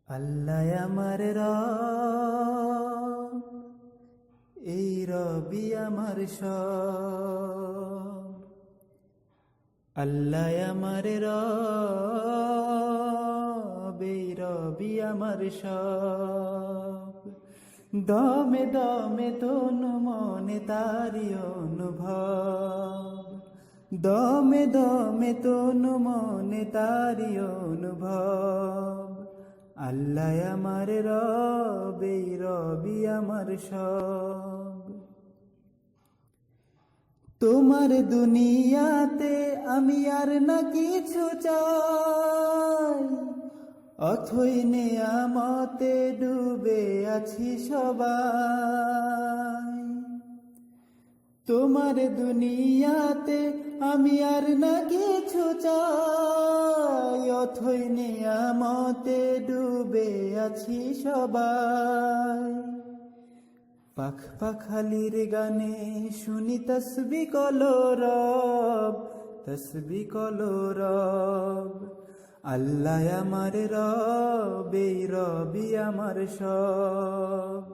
আল্লাহ আমার রব, এই রবি আমার সব। আল্লাহ আমার রব, এই রবি আমার সব। দমে দমে তনু মনে তারি অনুভব, দমে দমে তনু মনে তারি অনুভব। আল্লাহ আমার রব, এই রবি আমার সব। তোমার দুনিয়াতে আমি আর না কিছু চাই, অথই নেয়ামতে ডুবে আছি সবাই। তোমার দুনিয়াতে আমি আর না কিছু চাই, অথই নেয়ামতে ডুবে আছি সবাই। পাখ পাখালির গানে শুনি তসবি কলরব, তসবি কলরব। আল্লাহ আমার রব, এই রবি আমার সব।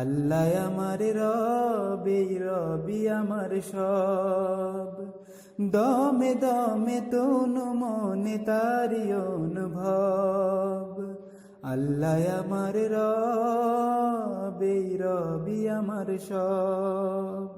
আল্লাহ আমার রব, এই রবি আমার সব। দমে দমে তনু মনে তারি অনুভব। আল্লাহ আমার রব, এই রবি আমার সব।